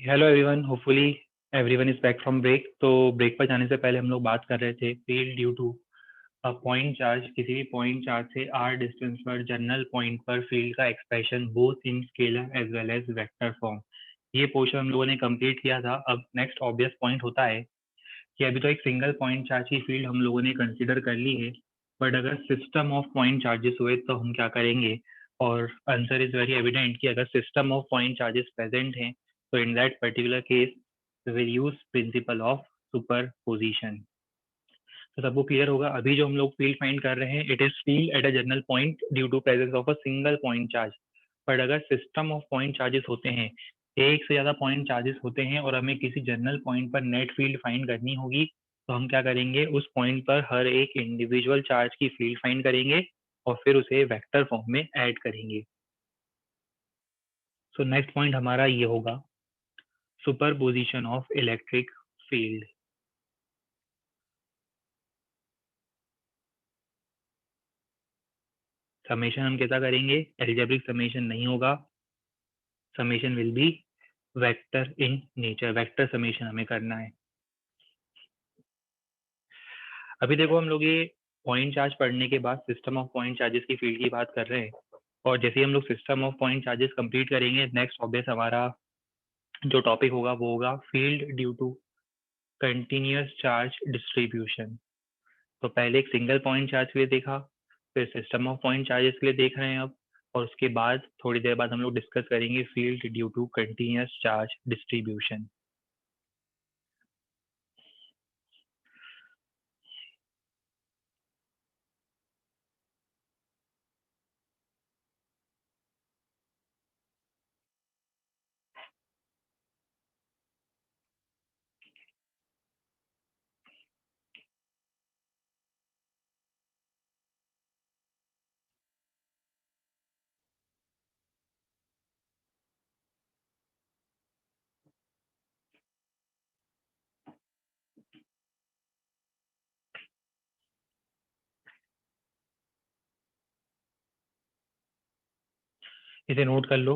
Hello everyone, hopefully everyone is back from break. तो break पर जाने से पहले हम लोग बात कर रहे थे field due to a point charge. किसी भी पॉइंट चार्ज से आर डिस्टेंस पर जनरल पॉइंट पर फील्ड का expression both in scalar as well as vector form. ये पोर्शन हम लोगों ने कंप्लीट किया था। अब नेक्स्ट ऑब्वियस पॉइंट होता है कि अभी तो एक सिंगल पॉइंट चार्ज की फील्ड हम लोगों ने कंसिडर कर ली है, बट अगर सिस्टम ऑफ पॉइंट चार्जेस हुए तो हम क्या करेंगे। और आंसर इज वेरी एविडेंट कि अगर system of point charges present हैं तो in that particular case we will use principle of superposition. तो सबको क्लियर होगा। अभी जो हम लोग फील्ड फाइंड कर रहे हैं, it is field at a general point due to presence of a single point charge. But अगर सिस्टम ऑफ पॉइंट चार्जेस होते हैं, एक से ज्यादा पॉइंट चार्जेस होते हैं और हमें किसी जनरल पॉइंट पर नेट फील्ड फाइंड करनी होगी, तो हम क्या करेंगे, उस पॉइंट पर हर एक इंडिविजुअल चार्ज की फील्ड फाइंड करेंगे और फिर उसे वेक्टर फॉर्म में ऐड करेंगे। सो नेक्स्ट पॉइंट हमारा ये होगा, superposition of electric field. Summation हम कैसा करेंगे, एल्जेब्रिक समेशन नहीं होगा, summation will be vector in nature. Vector summation हमें करना है। अभी देखो, हम लोग ये पॉइंट चार्ज पढ़ने के बाद सिस्टम ऑफ पॉइंट चार्जेस की फील्ड की बात कर रहे हैं, और जैसे ही हम लोग system of point charges complete करेंगे, नेक्स्ट ऑब्वियस हमारा जो टॉपिक होगा वो होगा field due to continuous charge distribution. तो पहले एक सिंगल पॉइंट चार्ज के लिए देखा, फिर सिस्टम ऑफ पॉइंट चार्जेस के लिए देख रहे हैं अब, और उसके बाद थोड़ी देर बाद हम लोग डिस्कस करेंगे field due to continuous charge distribution. इसे नोट कर लो।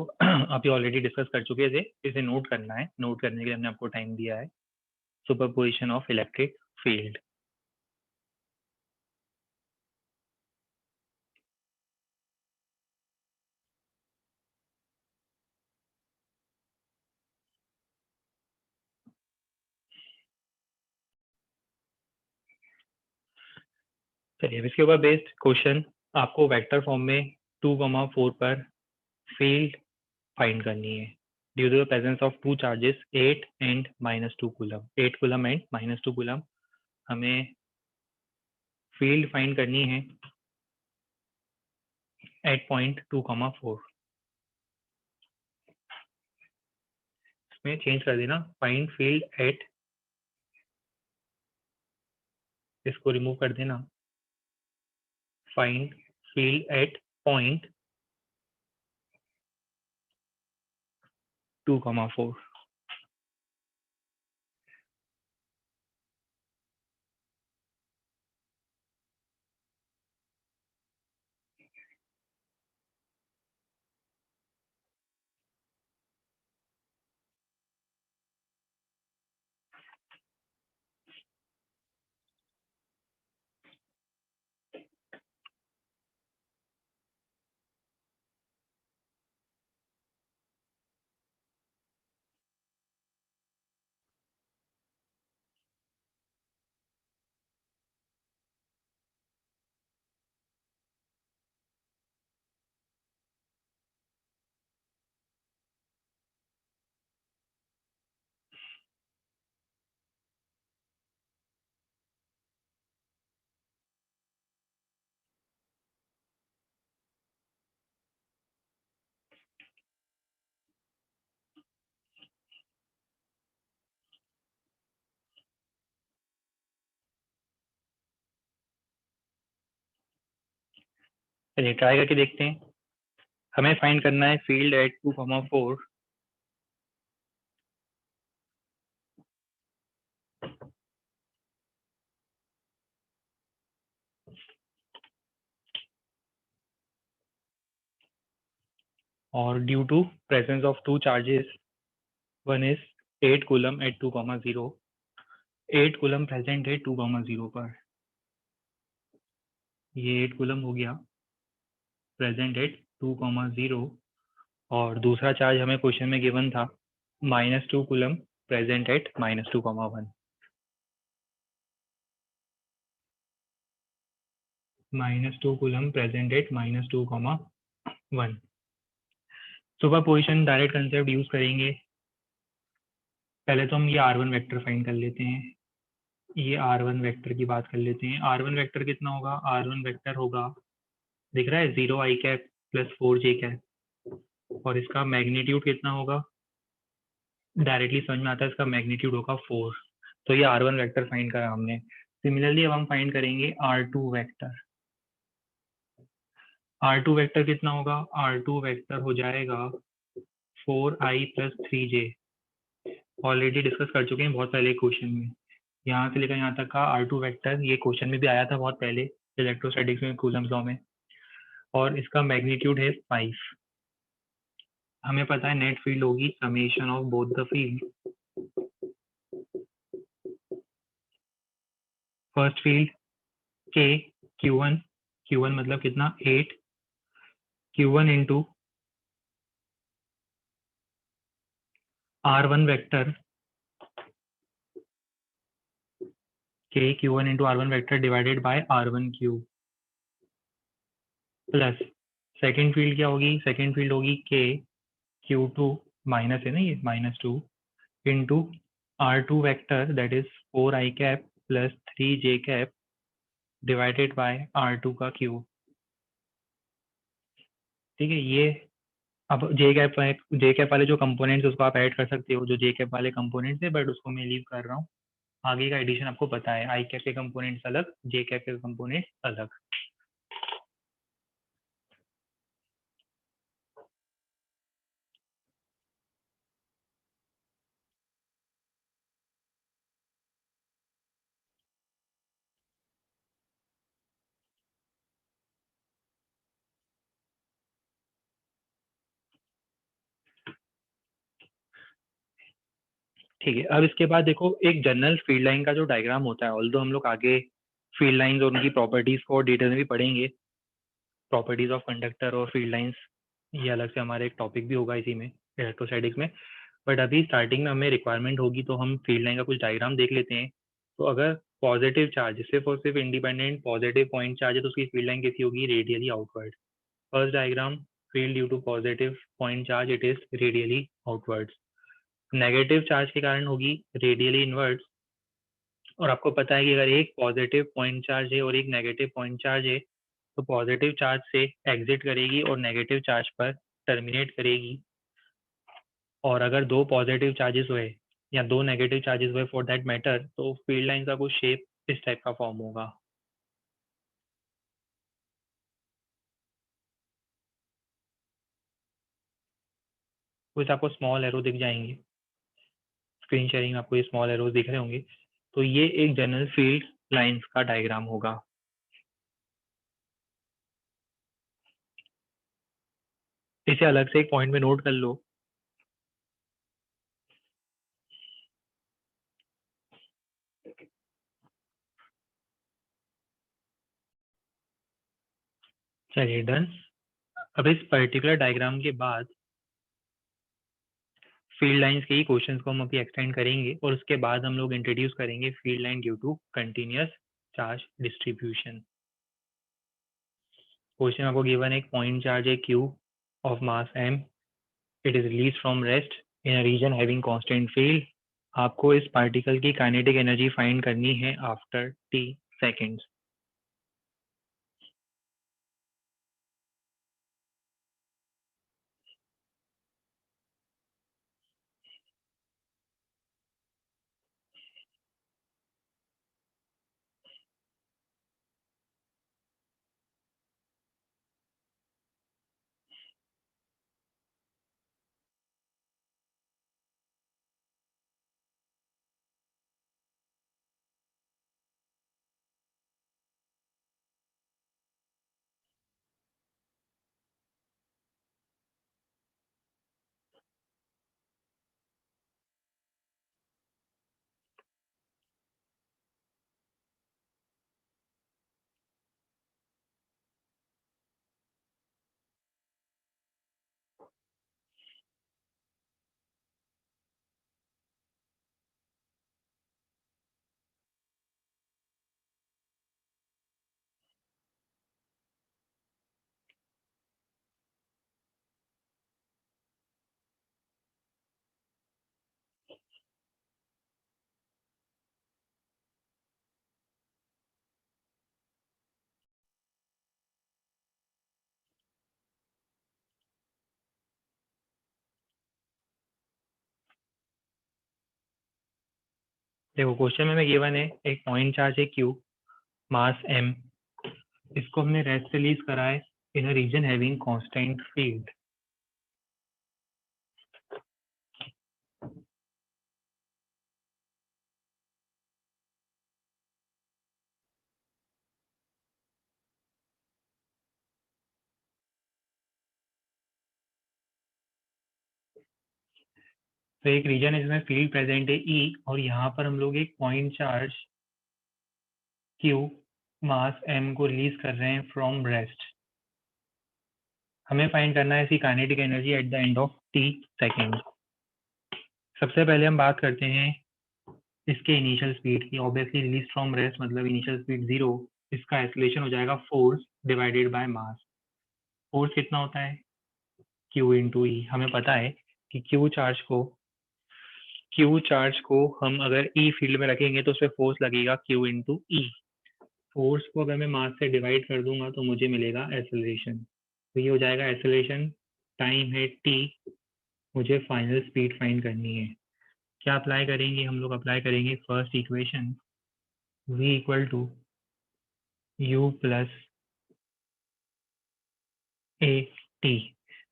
अभी ऑलरेडी डिस्कस कर चुके थे, इसे नोट करना है। नोट करने के लिए हमने आपको टाइम दिया है। Superposition of electric field. चलिए, इसके ऊपर बेस्ड क्वेश्चन आपको वेक्टर फॉर्म में 2,4 पर फील्ड फाइंड करनी है due to the presence of two charges 8 and -2 coulomb. 8 coulomb and -2 coulomb हमें फील्ड फाइंड करनी है एट पॉइंट 2,4। इसमें चेंज कर देना, फाइंड फील्ड एट, इसको रिमूव कर देना, फाइंड फील्ड एट पॉइंट 2,4। चलिए ट्राई करके देखते हैं। हमें फाइंड करना है फील्ड एट 2,4। और due to presence of two charges, one is 8 coulomb at 2,0, 8 coulomb present है 2,0 पर, ये 8 कूलम हो गया प्रेजेंट एट 2,0, और दूसरा चार्ज हमें क्वेश्चन में गिवन था -2 coulomb present at -2,1, -2 coulomb present at -2,1। Super position direct concept use करेंगे। पहले तो हम ये R1 वेक्टर फाइंड कर लेते हैं, ये R1 वेक्टर की बात कर लेते हैं। R1 वेक्टर कितना होगा? R1 वेक्टर होगा, दिख रहा है 0 i cap plus 4 j cap, और इसका मैग्नीट्यूड कितना होगा? डायरेक्टली समझ में आता है, इसका मैग्नीट्यूड होगा 4। तो ये R1 वेक्टर फाइंड करा हमने। सिमिलरली अब हम फाइंड करेंगे R2 वेक्टर। R2 वेक्टर कितना होगा? R2 वेक्टर हो जाएगा 4i plus 3j। Already discuss कर चुके हैं बहुत पहले क्वेश्चन में। यहाँ से लेकर यहाँ तक का R2 वेक्टर ये क्वेश्चन में भी आया था बहुत पहले इलेक्ट्रोस्टैटिक्स में, कूलम्स लॉ में, और इसका मैग्नीट्यूड है 5। हमें पता है नेट फील्ड होगी summation of both the field. First field के Q1, Q1 मतलब कितना? 8 Q1 इंटू R1 वेक्टर, के Q1 into R1 vector divided by R1 cube, plus second field क्या होगी? सेकेंड फील्ड होगी के Q2 माइनस है ना, ये -2 into R2 vector that is 4i cap plus 3j cap divided by R2 का cube. ठीक है, ये अब जे कैप वाले जो कंपोनेंट्स उसको आप ऐड कर सकते हो, जो जे कैप वाले कंपोनेंट्स है, बट उसको मैं लीव कर रहा हूँ। आगे का एडिशन आपको पता है, आई कैप के कंपोनेंट्स अलग, जे कैप के कंपोनेंट्स अलग। ठीक है, अब इसके बाद देखो एक जनरल फील्ड लाइन का जो डायग्राम होता है, ऑल्दो हम लोग आगे फील्ड लाइंस और उनकी प्रॉपर्टीज को डिटेल में भी पढ़ेंगे, प्रॉपर्टीज ऑफ कंडक्टर और फील्ड लाइंस, ये अलग से हमारे एक टॉपिक भी होगा इसी में इलेक्ट्रोस्टैटिक्स में। बट अभी स्टार्टिंग में हमें रिक्वायरमेंट होगी तो हम फील्ड लाइन का कुछ डायग्राम देख लेते हैं। तो अगर पॉजिटिव चार्ज, सिर्फ और सिर्फ इंडिपेंडेंट पॉजिटिव पॉइंट चार्ज है तो उसकी फील्ड लाइन कैसी होगी? Radially outward. First diagram, field due to positive point charge, it is radially outwards. Negative charge के कारण होगी रेडियली इनवर्ड्स। और आपको पता है कि अगर एक पॉजिटिव पॉइंट चार्ज है और एक नेगेटिव पॉइंट चार्ज है तो पॉजिटिव चार्ज से एग्जिट करेगी और नेगेटिव चार्ज पर टर्मिनेट करेगी। और अगर दो पॉजिटिव चार्जेस हुए या दो नेगेटिव चार्जेस हुए फॉर दैट मैटर, तो फील्ड लाइन का कुछ शेप इस टाइप का फॉर्म होगा। कुछ आपको स्मॉल एरो दिख जाएंगे, स्क्रीन शेयरिंग में आपको ये स्मॉल एरोज दिख रहे होंगे। तो ये एक जनरल फील्ड लाइंस का डायग्राम होगा। इसे अलग से एक पॉइंट में नोट कर लो। चलिए डन। अब इस पर्टिकुलर डायग्राम के बाद फील्ड लाइंस के ही क्वेश्चंस को हम अभी एक्सटेंड करेंगे, और उसके बाद हम लोग इंट्रोड्यूस करेंगे field line due to continuous charge distribution. Question आपको गिवन एक पॉइंट चार्ज है Q of mass m, it is release from rest in a region having constant field. आपको इस पार्टिकल की काइनेटिक एनर्जी फाइंड करनी है after t seconds. देखो question में हमें गिवन है एक पॉइंट चार्ज है क्यू, मास m, इसको हमने रेस्ट रिलीज करा है in a region having constant field. तो एक रीजन है जिसमें फील्ड प्रेजेंट है E, और यहाँ पर हम लोग एक पॉइंट चार्ज Q मास m को रिलीज कर रहे हैं फ्रॉम रेस्ट। हमें फाइंड करना है इसकी kinetic energy at the end of t second. सबसे पहले हम बात करते हैं इसके इनिशियल स्पीड की। ऑब्वियसली रिलीज फ्रॉम रेस्ट मतलब इनिशियल स्पीड 0, इसका एक्सेलरेशन हो जाएगा force divided by mass. Force कितना होता है Q इंटू ई। हमें पता है कि Q चार्ज को हम अगर E फील्ड में रखेंगे तो उस पर फोर्स लगेगा Q इंटू ई। फोर्स को अगर मैं मास से डिवाइड कर दूंगा तो मुझे मिलेगा एक्सेलरेशन। तो ये हो जाएगा एक्सेलरेशन, टाइम है t, मुझे फाइनल स्पीड फाइंड करनी है। क्या अप्लाई करेंगे हम लोग? अप्लाई करेंगे first equation v equal to u plus A T.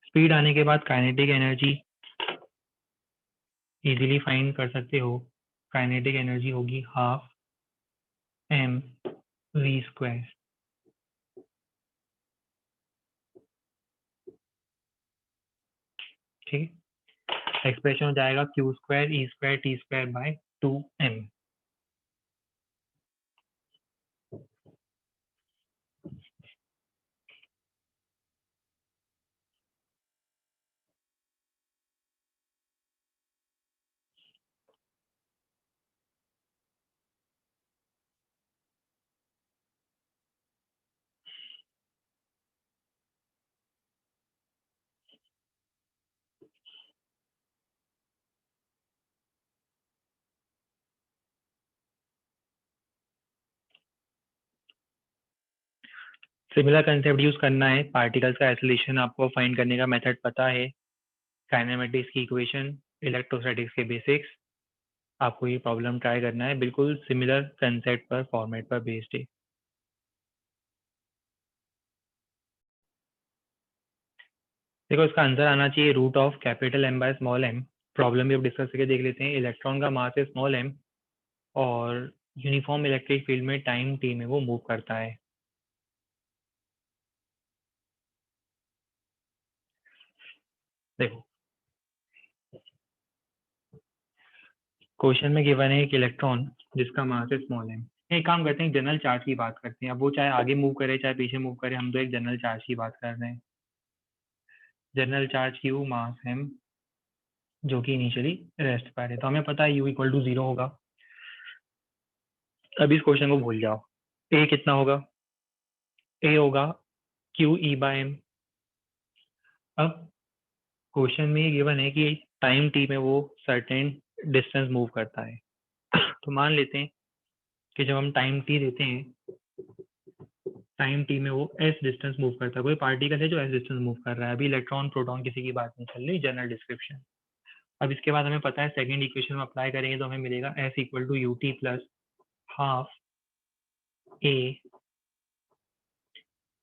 Speed आने के बाद काइनेटिक एनर्जी इजीली फाइंड कर सकते हो। काइनेटिक एनर्जी होगी हाफ m v स्क्वायर। ठीक है, एक्सप्रेशन हो जाएगा q square e square T square by 2m। Similar concept use करना है। पार्टिकल्स का एक्सेलरेशन आपको फाइंड करने का मेथड पता है, काइनेमेटिक्स की इक्वेशन, इलेक्ट्रोस्टैटिक्स के बेसिक्स। आपको ये प्रॉब्लम ट्राई करना है, बिल्कुल सिमिलर कंसेप्ट पर फॉर्मेट पर बेस्ड है। देखो इसका आंसर आना चाहिए root of capital M by small m। Problem भी अब डिस्कस करके देख लेते हैं। इलेक्ट्रॉन का मास है स्मॉल m और यूनिफॉर्म इलेक्ट्रिक फील्ड में टाइम t में वो मूव करता है। देखो क्वेश्चन में गिवन है एक इलेक्ट्रॉन जिसका मास है स्मॉल m। एक काम करते हैं, जनरल चार्ज की बात करते हैं। अब वो चाहे आगे मूव करे चाहे पीछे मूव करे, हम तो एक जनरल चार्ज की बात कर रहे हैं। जनरल चार्ज Q मास m जो कि इनिशियली रेस्ट पर है, तो हमें पता है U इक्वल टू 0 होगा। अब इस क्वेश्चन को भूल जाओ। A कितना होगा? A होगा Q E बाय m। अब क्वेश्चन में ये गिवन है कि टाइम t में वो सर्टेन डिस्टेंस मूव करता है। तो मान लेते हैं कि जब हम टाइम t देते हैं, टाइम t में वो s डिस्टेंस मूव करता है। कोई पार्टिकल है जो s डिस्टेंस मूव कर रहा है। अभी इलेक्ट्रॉन प्रोटॉन किसी की बात नहीं चल रही, जनरल डिस्क्रिप्शन। अब इसके बाद हमें पता है सेकंड इक्वेशन में अप्लाई करेंगे तो हमें मिलेगा s equal to U T plus half a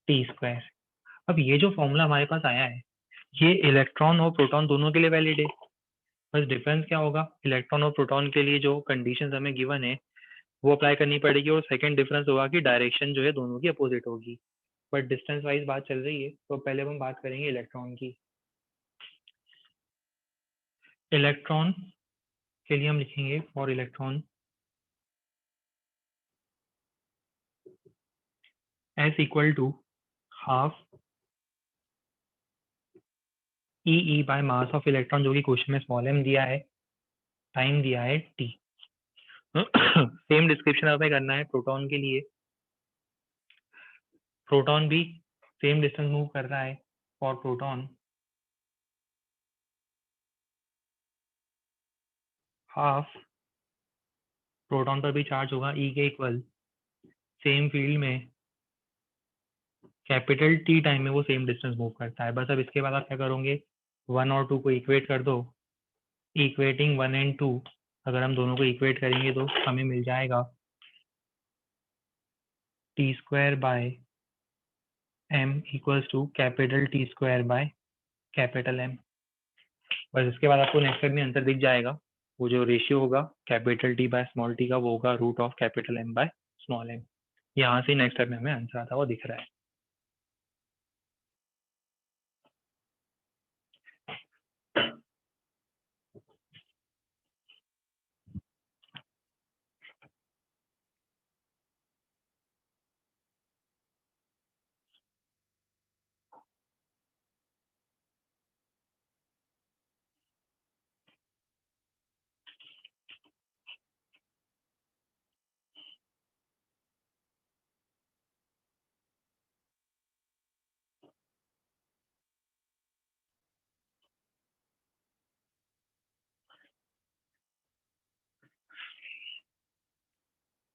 T square. अब ये जो फॉर्मूला हमारे पास आया है ये इलेक्ट्रॉन और प्रोटॉन दोनों के लिए वैलिड है। बस डिफरेंस क्या होगा, इलेक्ट्रॉन और प्रोटॉन के लिए जो कंडीशंस हमें गिवन है वो अप्लाई करनी पड़ेगी, और सेकंड डिफरेंस होगा कि डायरेक्शन जो है दोनों की अपोजिट होगी। बट डिस्टेंस वाइज बात चल रही है, तो पहले हम बात करेंगे इलेक्ट्रॉन की। इलेक्ट्रॉन के लिए हम लिखेंगे for electron S equal to half E by mass of electron, जो कि क्वेश्चन में स्मॉल m दिया है, टाइम दिया है t। सेम डिस्क्रिप्शन हमें करना है प्रोटॉन के लिए। प्रोटॉन भी सेम डिस्टेंस मूव कर रहा है। फॉर प्रोटॉन हाफ प्रोटॉन पर भी चार्ज होगा E के इक्वल, सेम फील्ड में कैपिटल T टाइम में वो सेम डिस्टेंस मूव करता है। बस अब इसके बाद आप क्या करोगे, 1 और 2 को इक्वेट कर दो। इक्वेटिंग 1 and 2 अगर हम दोनों को इक्वेट करेंगे तो हमें मिल जाएगा t² by m equals to capital T² by capital M। बस इसके बाद आपको नेक्स्ट स्टेप में आंसर दिख जाएगा। वो जो रेशियो होगा capital T by small t का वो होगा root of capital M by small m। यहाँ से नेक्स्ट स्टेप में हमें आंसर आता हुआ दिख रहा है।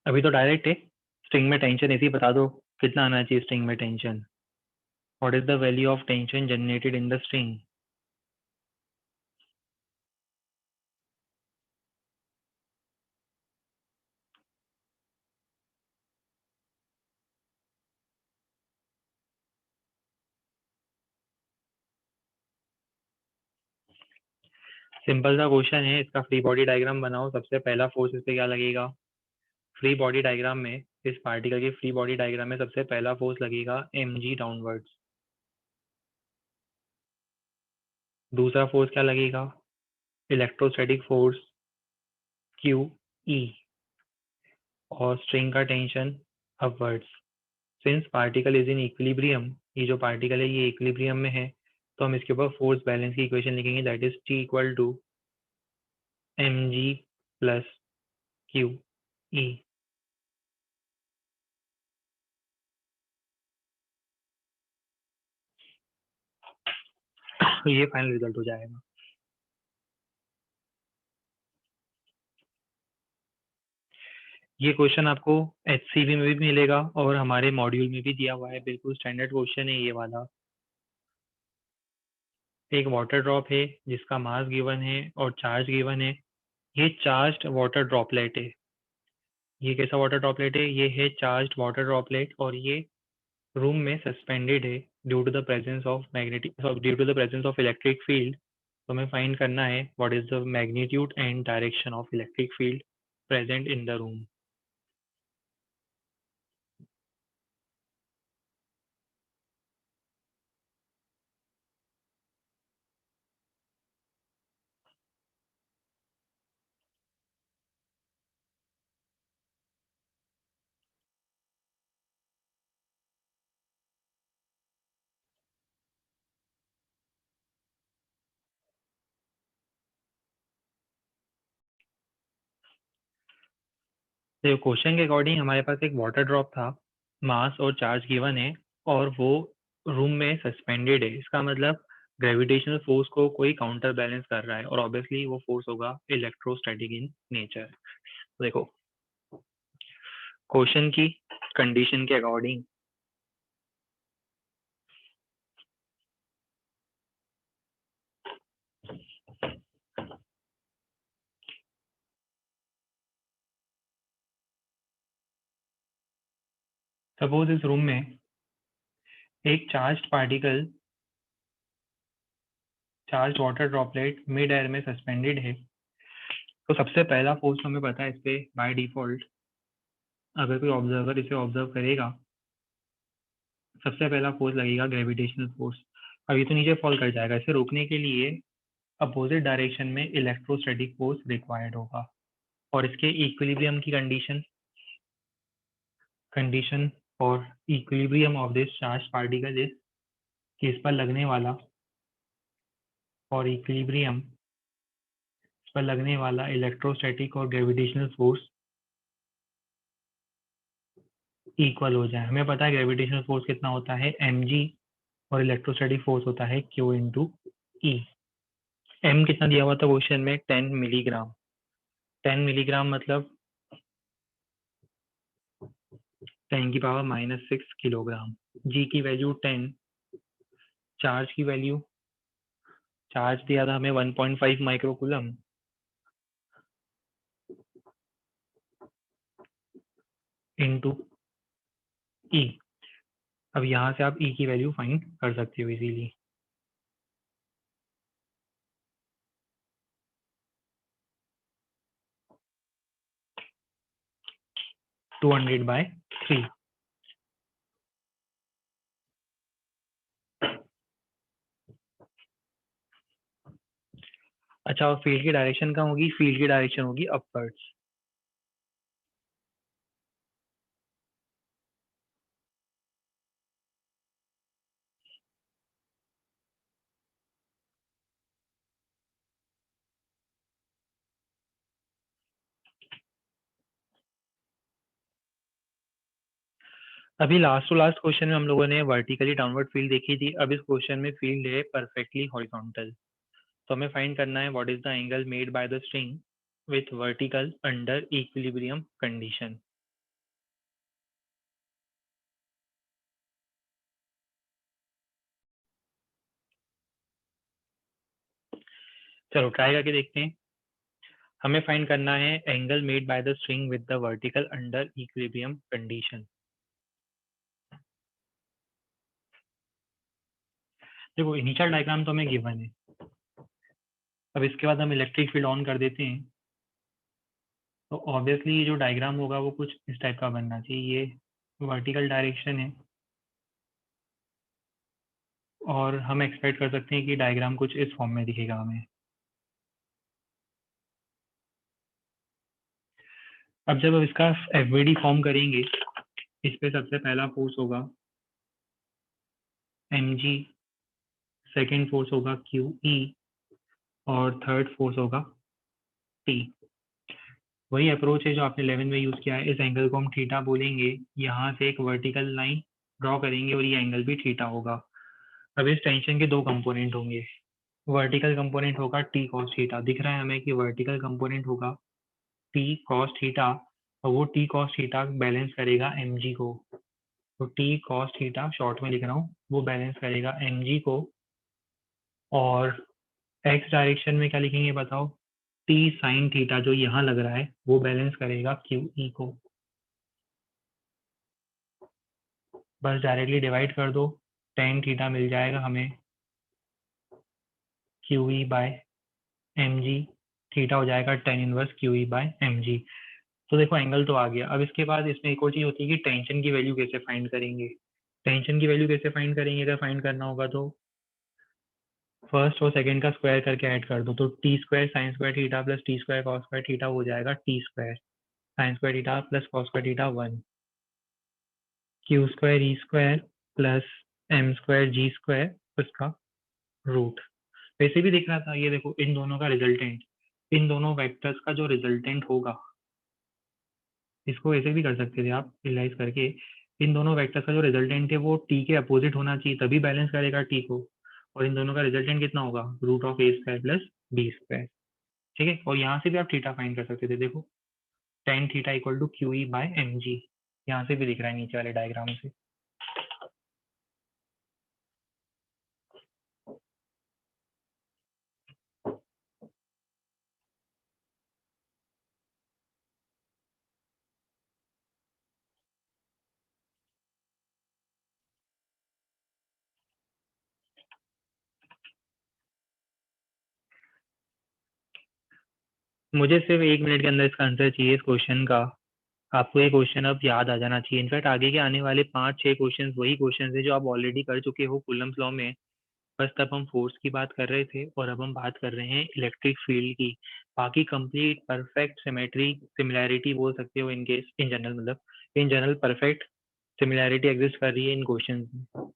अभी तो डायरेक्ट है, स्ट्रिंग में टेंशन ऐसे ही बता दो कितना आना चाहिए स्ट्रिंग में tension. What is the value of tension generated in the string. Simple सा क्वेश्चन है, इसका फ्री बॉडी डायग्राम बनाओ। सबसे पहला फोर्स इस पे क्या लगेगा, फ्री बॉडी डायग्राम में, इस पार्टिकल के फ्री बॉडी डायग्राम में सबसे पहला फोर्स लगेगा mg डाउनवर्ड्स। दूसरा फोर्स क्या लगेगा, इलेक्ट्रोस्टैटिक फोर्स QE, और स्ट्रिंग का tension upwards. Since particle is in equilibrium, ये जो पार्टिकल है ये इक्विलिब्रियम में है, तो हम इसके ऊपर फोर्स बैलेंस की इक्वेशन लिखेंगे, that is T equal to mg plus QE। ये फाइनल रिजल्ट हो जाएगा। ये क्वेश्चन आपको HCV में भी मिलेगा और हमारे मॉड्यूल में भी दिया हुआ है, बिल्कुल स्टैंडर्ड क्वेश्चन है ये वाला। एक वाटर ड्रॉप है जिसका मास गिवन है और चार्ज गिवन है। ये चार्ज्ड वाटर ड्रॉपलेट है। ये कैसा वाटर ड्रॉपलेट है, ये है चार्ज्ड वाटर ड्रॉपलेट, और ये रूम में सस्पेंडेड है due to the presence of electric field. तो हमें फाइंड करना है what is the magnitude and direction of electric field present in the room. तो क्वेश्चन के अकॉर्डिंग हमारे पास एक वाटर ड्रॉप था, मास और चार्ज गिवन है, और वो रूम में सस्पेंडेड है। इसका मतलब ग्रेविटेशनल फोर्स को कोई काउंटर बैलेंस कर रहा है, और ऑब्वियसली वो फोर्स होगा इलेक्ट्रोस्टैटिक इन नेचर। देखो क्वेश्चन की कंडीशन के अकॉर्डिंग सपोज इस रूम में एक charge water droplet mid air में सस्पेंडेड है। तो सबसे पहला फोर्स हमें पता है इस पे बाय डिफॉल्ट, अगर कोई ऑब्जर्वर इसे ऑब्जर्व करेगा, सबसे पहला फोर्स लगेगा ग्रेविटेशनल फोर्स। अब ये तो नीचे फॉल कर जाएगा, इसे रोकने के लिए अपोजिट डायरेक्शन में इलेक्ट्रोस्टैटिक फोर्स रिक्वायर्ड होगा। और इसके इक्विलिब्रियम की कंडीशन और equilibrium of this charge particle is कि इस पर लगने वाला, और इक्विलिब्रियम पर लगने वाला इलेक्ट्रोस्टैटिक और ग्रेविटेशनल फोर्स इक्वल हो जाए। हमें पता है ग्रेविटेशनल फोर्स कितना होता है mg, और इलेक्ट्रोस्टैटिक फोर्स होता है Q इंटू E। m कितना दिया हुआ था क्वेश्चन में, 10 मिलीग्राम। 10 मिलीग्राम मतलब 10 की पावर -6 किलोग्राम। g की वैल्यू 10, चार्ज की वैल्यू, चार्ज दिया था हमें 1.5 माइक्रोकूलम, इंटू ई। अब यहाँ से आप ई की वैल्यू फाइंड कर सकते हो इजीली। टू 200/3। अच्छा, और फील्ड की डायरेक्शन कहाँ होगी? फील्ड की डायरेक्शन होगी अपवर्ड्स। अभी लास्ट टू लास्ट क्वेश्चन में हम लोगों ने वर्टिकली डाउनवर्ड फील्ड देखी थी। अब इस क्वेश्चन में फील्ड है परफेक्टली हॉरिजॉन्टल। तो हमें फाइंड करना है what is the angle made by the string with vertical under equilibrium condition. चलो ट्राई करके देखते हैं। हमें फाइंड करना है angle made by the string with the vertical under equilibrium condition. देखो इनिशियल डायग्राम तो हमें गिवन है। अब इसके बाद हम इलेक्ट्रिक फील्ड ऑन कर देते हैं। तो ऑब्वियसली जो डायग्राम होगा वो कुछ इस टाइप का बनना चाहिए। ये वर्टिकल डायरेक्शन है और हम एक्सपेक्ट कर सकते हैं कि डायग्राम कुछ इस फॉर्म में दिखेगा हमें। अब जब इसका एफवीडी फॉर्म करेंगे, इस पे सबसे पहला फोर्स होगा mg, सेकेंड फोर्स होगा QE और थर्ड फोर्स होगा T। वही अप्रोच है जो आपने 11 में यूज किया है। इस एंगल को हम थीटा बोलेंगे। यहाँ से एक वर्टिकल लाइन ड्रॉ करेंगे और ये एंगल भी थीटा होगा। अब इस टेंशन के दो कंपोनेंट होंगे। वर्टिकल कंपोनेंट होगा टी कॉस थीटा। दिख रहा है हमें कि वर्टिकल कंपोनेंट होगा टी कॉस थीटा और वो टी कॉस थीटा बैलेंस करेगा mg को। तो टी कॉस थीटा शॉर्ट में लिख रहा हूँ, वो बैलेंस करेगा mg को। और एक्स डायरेक्शन में क्या लिखेंगे बताओ? टी साइन थीटा जो यहाँ लग रहा है वो बैलेंस करेगा क्यू ई को। बस डायरेक्टली डिवाइड कर दो, टेन थीटा मिल जाएगा हमें Q E by M G. Theta हो जाएगा tan inverse Q E by M G. तो देखो एंगल तो आ गया। अब इसके बाद इसमें एक और चीज़ होती है कि टेंशन की वैल्यू कैसे फाइंड करेंगे। टेंशन की वैल्यू कैसे फाइंड करेंगे? अगर फाइंड करना होगा तो फर्स्ट और सेकंड का स्क्वायर करके ऐड कर दो। तो t square sine square theta plus t square cos square theta हो जाएगा t square sine square theta plus cos square theta 1। Q square e square plus m square g square उसका root. वैसे भी दिख रहा था, ये देखो इन दोनों का रिजल्टेंट, इन दोनों वेक्टर्स का जो रिजल्टेंट होगा, इसको ऐसे भी कर सकते थे आप रियलाइज करके। इन दोनों वेक्टर्स का जो रिजल्टेंट है वो टी के अपोजिट होना चाहिए, तभी बैलेंस करेगा टी को। और इन दोनों का रिजल्टेंट कितना होगा? Root of A square plus B square. ठीक है, और यहाँ से भी आप थीटा फाइंड कर सकते थे। देखो tan theta equal to Q E by M G, यहाँ से भी दिख रहा है नीचे वाले डायग्राम से। मुझे सिर्फ 1 मिनट के अंदर इसका आंसर चाहिए इस क्वेश्चन का। आपको ये क्वेश्चन अब याद आ जाना चाहिए। इनफैक्ट आगे के आने वाले 5-6 क्वेश्चन वही क्वेश्चन है जो आप ऑलरेडी कर चुके हो कूलम्स लॉ में। बस तब हम फोर्स की बात कर रहे थे और अब हम बात कर रहे हैं इलेक्ट्रिक फील्ड की। बाकी कंप्लीट परफेक्ट सिमेट्री सिमिलैरिटी बोल सकते हो इनके इन जनरल, मतलब in general perfect similarity exist कर रही है इन क्वेश्चन में।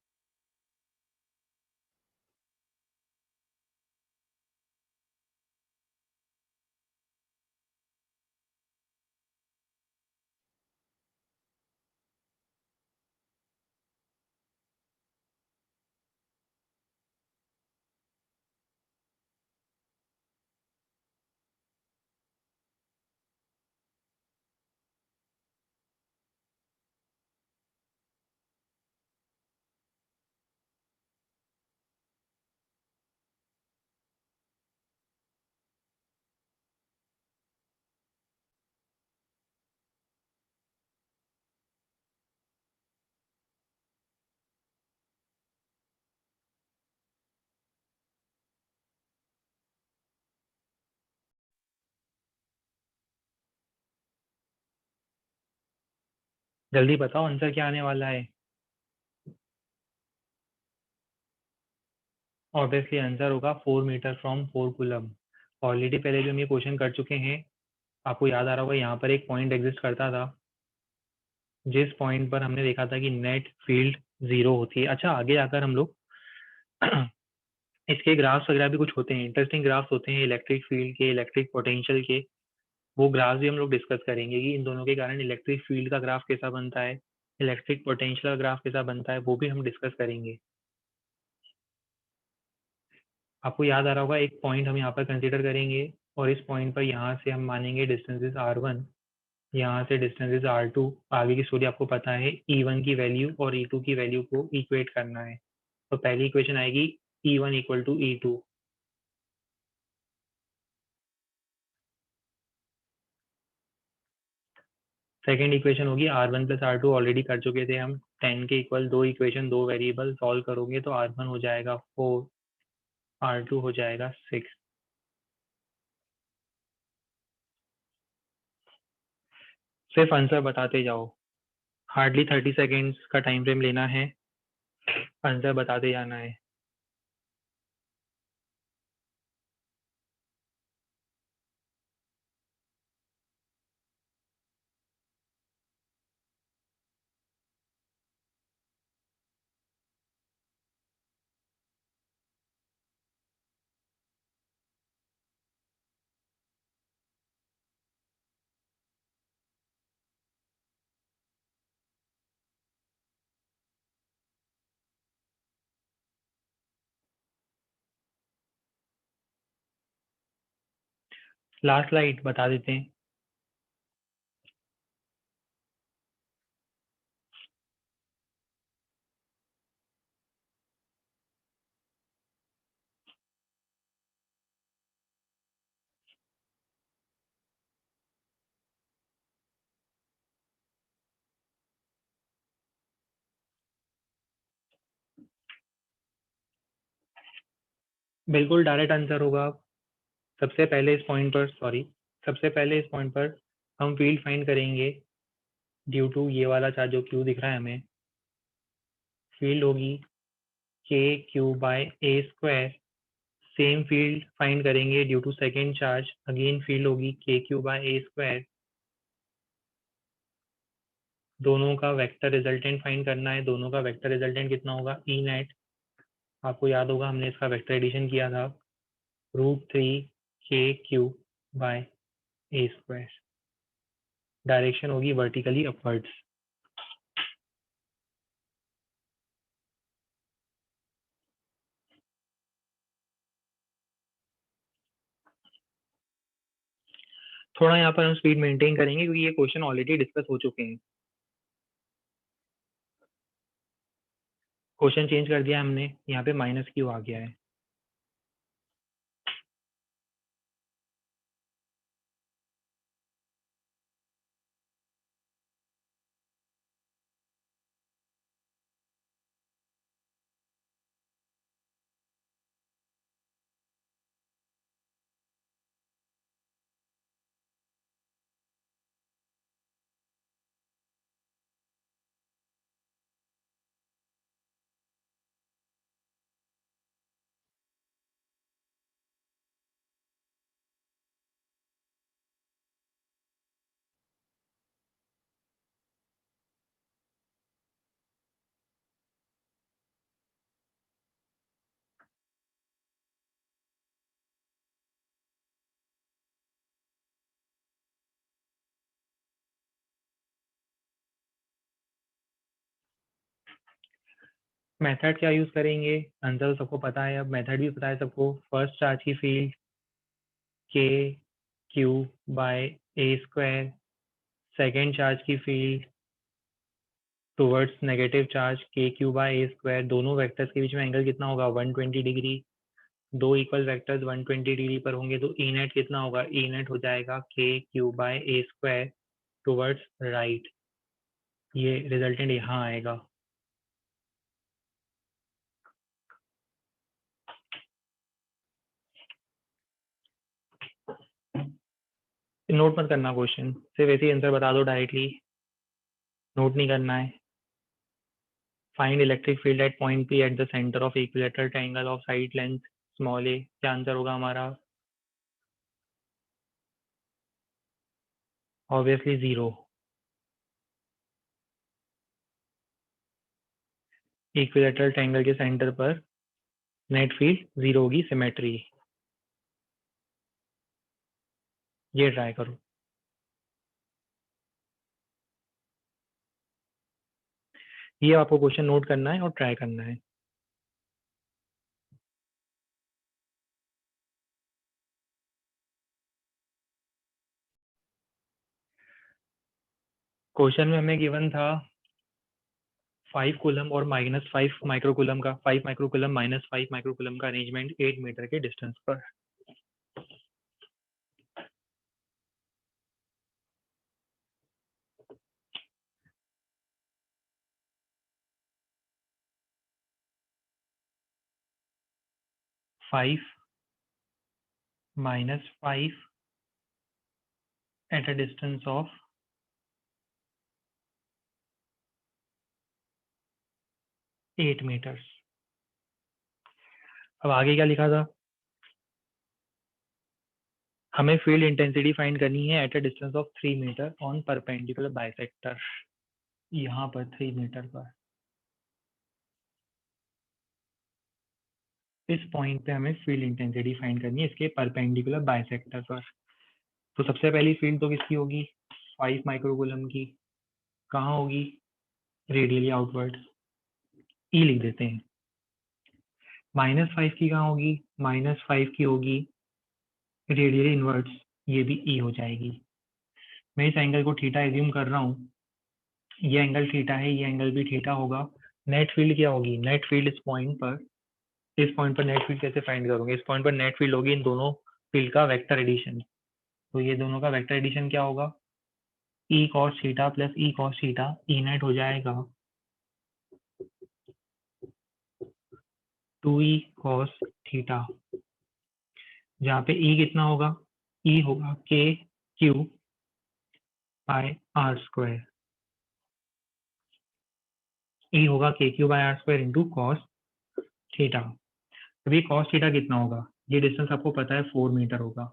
जल्दी बताओ आंसर क्या आने वाला है। ऑब्वियसली आंसर होगा 4 मीटर फ्रॉम 4 कूलम। ऑलरेडी पहले भी हम ये क्वेश्चन कर चुके हैं। आपको याद आ रहा होगा, यहाँ पर एक पॉइंट एग्जिस्ट करता था जिस पॉइंट पर हमने देखा था कि नेट फील्ड 0 होती है। अच्छा, आगे जाकर हम लोग इसके ग्राफ्स वगैरह भी कुछ होते हैं, इंटरेस्टिंग ग्राफ्स होते हैं इलेक्ट्रिक फील्ड के, इलेक्ट्रिक पोटेंशियल के। वो ग्राफ भी हम लोग डिस्कस करेंगे कि इन दोनों के कारण इलेक्ट्रिक फील्ड का ग्राफ कैसा बनता है, इलेक्ट्रिक पोटेंशियल का ग्राफ कैसा बनता है, वो भी हम डिस्कस करेंगे। आपको याद आ रहा होगा, एक पॉइंट हम यहाँ पर कंसीडर करेंगे और इस पॉइंट पर यहाँ से हम मानेंगे डिस्टेंसेस r1, यहाँ से डिस्टेंसेस r2। आगे की स्टोरी आपको पता है, E1 की वैल्यू और E2 की वैल्यू को इक्वेट करना है। तो पहली इक्वेशन आएगी E1 equal to E2। Second equation होगी R1 प्लस R2, ऑलरेडी कर चुके थे हम। 10 के इक्वल दो इक्वेशन, दो वेरिएबल सॉल्व करोगे तो R1 हो जाएगा 4, R2 हो जाएगा 6। सिर्फ आंसर बताते जाओ, हार्डली 30 सेकेंड्स का टाइम फ्रेम लेना है, आंसर बताते जाना है। लास्ट स्लाइड बता देते हैं। बिल्कुल डायरेक्ट आंसर होगा। सबसे पहले इस पॉइंट पर, सॉरी, सबसे पहले इस पॉइंट पर हम फील्ड फाइंड करेंगे ड्यू टू ये वाला चार्ज जो क्यू दिख रहा है हमें। फील्ड होगी K Q by A square. Same field find करेंगे due to second charge, again field होगी K Q by A square. दोनों का वेक्टर रिजल्टेंट फाइंड करना है। दोनों का वेक्टर रिजल्टेंट कितना होगा, ई नेट। आपको याद होगा हमने इसका वेक्टर एडिशन किया था, √3 के Q by A square. Direction होगी वर्टिकली अपवर्ड्स। थोड़ा यहाँ पर हम स्पीड मेंटेन करेंगे क्योंकि ये क्वेश्चन ऑलरेडी डिस्कस हो चुके हैं। क्वेश्चन चेंज कर दिया हमने, यहाँ पे माइनस क्यू आ गया है। मेथड क्या यूज करेंगे, आंसर तो सबको पता है, अब मेथड भी पता है सबको। फर्स्ट चार्ज की फील्ड के Q by A square, second charge की फील्ड टुवर्ड्स नेगेटिव चार्ज के क्यू बाय ए स्क्वायर। दोनों वेक्टर्स के बीच में एंगल कितना होगा, 120 डिग्री। दो इक्वल वेक्टर्स 120 डिग्री पर होंगे तो ई नेट कितना होगा, ई नेट हो जाएगा के Q by A square towards right. ये रिजल्टेंट यहाँ आएगा। नोट मत करना क्वेश्चन, सिर्फ ऐसे ही आंसर बता दो डायरेक्टली। नोट नहीं करना है। Find electric field at point p at the centre of equilateral triangle of side length small a. क्या आंसर होगा हमारा? ऑब्वियसली 0। इक्विलेटरल ट्रायंगल के सेंटर पर नेट फील्ड 0 होगी, सिमेट्री। ये ट्राई करो। ये आपको क्वेश्चन नोट करना है और ट्राई करना है। क्वेश्चन में हमें गिवन था 5 कूलम और -5 माइक्रोकूलम का, 5 माइक्रोकूलम -5 माइक्रोकूलम का अरेंजमेंट 8 मीटर के डिस्टेंस पर। -5 at a distance of 8 metres. अब आगे क्या लिखा था? हमें फील्ड इंटेंसिटी फाइंड करनी है at a distance of 3 metre on perpendicular bisector. यहाँ पर 3 मीटर पर, इस पॉइंट पे हमें फील्ड इंटेंसिटी फाइंड करनी है इसके परपेंडिकुलर बाइसेक्टर पर। तो सबसे पहली फील्ड तो किसकी होगी? 5 माइक्रोकूलम की। कहाँ होगी? रेडियली आउटवर्ड, ई लिख देते हैं। -5 की कहाँ होगी? -5 की होगी रेडियली इनवर्ड्स, ये भी ई हो जाएगी। मैं इस एंगल को थीटा एज्यूम कर रहा हूँ, ये एंगल थीटा है, ये एंगल भी थीटा होगा। नेट फील्ड क्या होगी? नेट फील्ड इस पॉइंट पर, इस पॉइंट पर नेट फील्ड कैसे फाइंड करोगे? इस पॉइंट पर नेट फील्ड होगी इन दोनों फील्ड का वेक्टर एडिशन। तो ये दोनों का वेक्टर एडिशन क्या होगा? E cos theta plus e cos theta, e net हो जाएगा 2e कॉस थीटा, जहाँ पे ई कितना होगा? ई होगा K Q by R square. E होगा K Q by R square into cos theta. अभी कॉस थीटा कितना होगा? ये डिस्टेंस आपको पता है 4 मीटर होगा,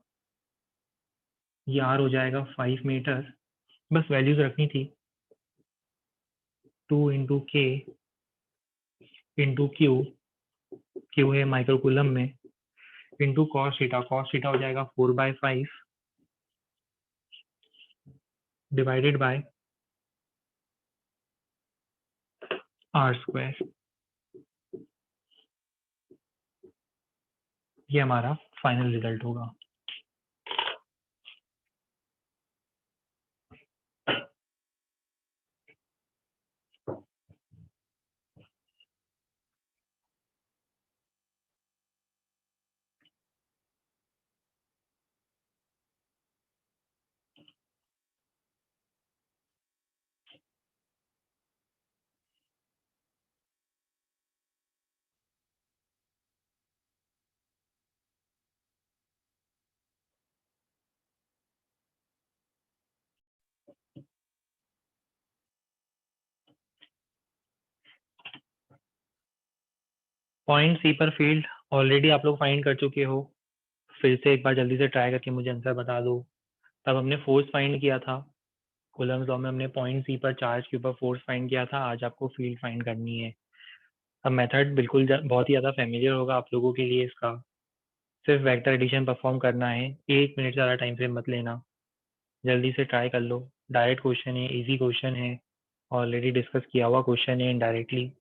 ये आर हो जाएगा 5 मीटर। बस वैल्यूज रखनी थी, 2 इंटू के इंटू क्यू, क्यू है माइक्रोकूलम में, into cos theta, cos theta हो जाएगा 4/5 डिवाइडेड बाय आर स्क्वायर। ये हमारा फाइनल रिजल्ट होगा। पॉइंट सी पर फील्ड ऑलरेडी आप लोग फाइंड कर चुके हो, फिर से एक बार जल्दी से ट्राई करके मुझे आंसर बता दो। तब हमने फोर्स फाइंड किया था, कूलम्स लॉ में हमने पॉइंट सी पर चार्ज के ऊपर फोर्स फाइंड किया था, आज आपको फील्ड फाइंड करनी है। अब मेथड बिल्कुल बहुत ही ज़्यादा फेमिलियर होगा आप लोगों के लिए, इसका सिर्फ वेक्टर एडिशन परफॉर्म करना है। 1 मिनट ज़्यादा टाइम फ्रेम मत लेना, जल्दी से ट्राई कर लो। डायरेक्ट क्वेश्चन है, इजी क्वेश्चन है, ऑलरेडी डिस्कस किया हुआ क्वेश्चन है इनडायरेक्टली।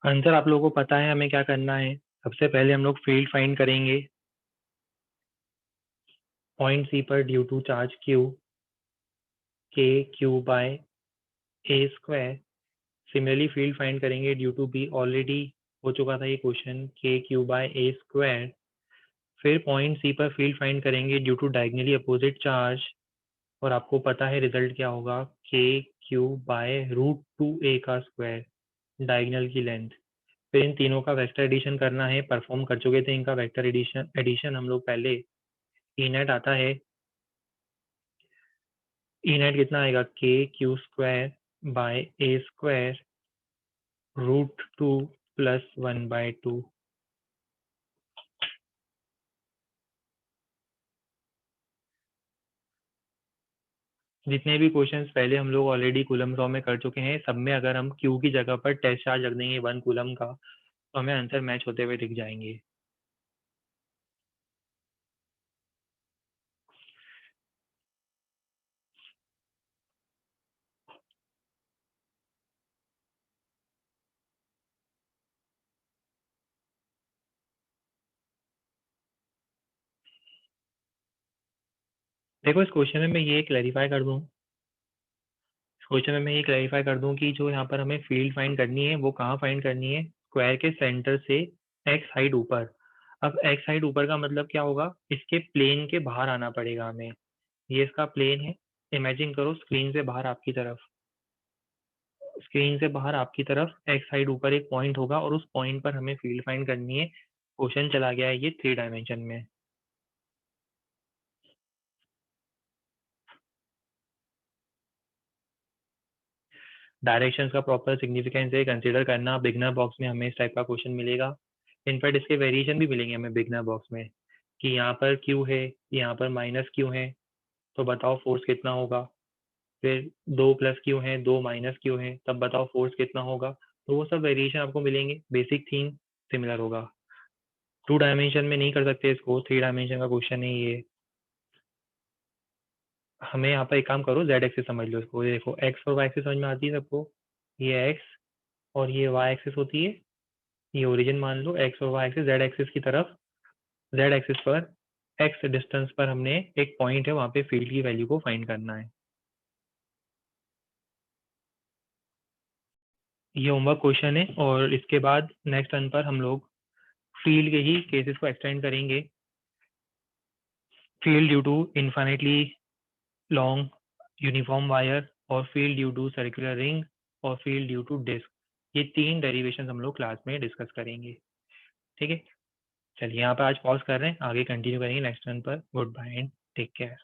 आंसर आप लोगों को पता है हमें क्या करना है। सबसे पहले हम लोग फील्ड फाइंड करेंगे पॉइंट सी पर due to charge Q, K Q by A square. Similarly field find करेंगे ड्यू टू बी, ऑलरेडी हो चुका था ये question, K Q by A square. फिर पॉइंट सी पर फील्ड फाइंड करेंगे due to diagonally opposite charge, और आपको पता है रिजल्ट क्या होगा, के क्यू बाय √2a का स्क्वायर, डायगनल की लेंथ। फिर इन तीनों का वेक्टर एडिशन करना है, परफॉर्म कर चुके थे इनका वेक्टर एडिशन हम लोग पहले। ई नेट आता है, ई नेट कितना आएगा, के Q square by A square √2 plus 1/2। जितने भी क्वेश्चंस पहले हम लोग ऑलरेडी कूलम लॉ में कर चुके हैं, सब में अगर हम क्यू की जगह पर टेस्ट चार्ज रख देंगे 1 कूलम का, तो हमें आंसर मैच होते हुए दिख जाएंगे। देखो इस क्वेश्चन में मैं ये क्लैरिफाई कर दूं, क्वेश्चन में मैं ये क्लैरिफाई कर दूं कि जो यहाँ पर हमें फील्ड फाइंड करनी है वो कहाँ फाइंड करनी है, स्क्वायर के सेंटर से एक्स हाइट ऊपर। अब एक्स हाइट ऊपर का मतलब क्या होगा, इसके प्लेन के बाहर आना पड़ेगा हमें। ये इसका प्लेन है, इमेजिन करो स्क्रीन से बाहर आपकी तरफ, स्क्रीन से बाहर आपकी तरफ एक्स साइड ऊपर एक पॉइंट होगा और उस पॉइंट पर हमें फील्ड फाइंड करनी है। क्वेश्चन चला गया है ये 3 डायमेंशन में। डायरेक्शंस का प्रॉपर सिग्निफिकेंस है कंसीडर करना। बिगनर बॉक्स में हमें इस टाइप का क्वेश्चन मिलेगा, इनफैक्ट इसके वेरिएशन भी मिलेंगे हमें बिगनर बॉक्स में, कि यहाँ पर क्यू है, यहाँ पर माइनस क्यू है, तो बताओ फोर्स कितना होगा। फिर 2 प्लस क्यू है, 2 माइनस क्यू है, तब बताओ फोर्स कितना होगा। तो वो सब वेरिएशन आपको मिलेंगे, बेसिक थीम सिमिलर होगा। 2 डायमेंशन में नहीं कर सकते इसको, 3 डायमेंशन का क्वेश्चन है ये। हमें यहाँ पर एक काम करो, जेड एक्सिस समझ लो इसको। ये देखो एक्स और वाई एक्सिस समझ में आती है सबको, ये एक्स और ये वाई एक्सिस होती है। ये ओरिजिन मान लो, एक्स और वाई एक्सिस, जेड एक्सिस की तरफ, जेड एक्सिस पर एक्स डिस्टेंस पर हमने एक पॉइंट है, वहां पे फील्ड की वैल्यू को फाइंड करना है। ये होमवर्क क्वेश्चन है, और इसके बाद नेक्स्ट टर्न पर हम लोग फील्ड के ही केसेस को एक्सटेंड करेंगे। Field due to infinitely long uniform wire, और field due to circular ring, और फील्ड ड्यू टू डिस्क। ये 3 डेरिवेशन हम लोग क्लास में डिस्कस करेंगे। ठीक है, चलिए यहाँ पर आज पॉज कर रहे हैं, आगे कंटिन्यू करेंगे नेक्स्ट टर्न पर। Good bye and take care.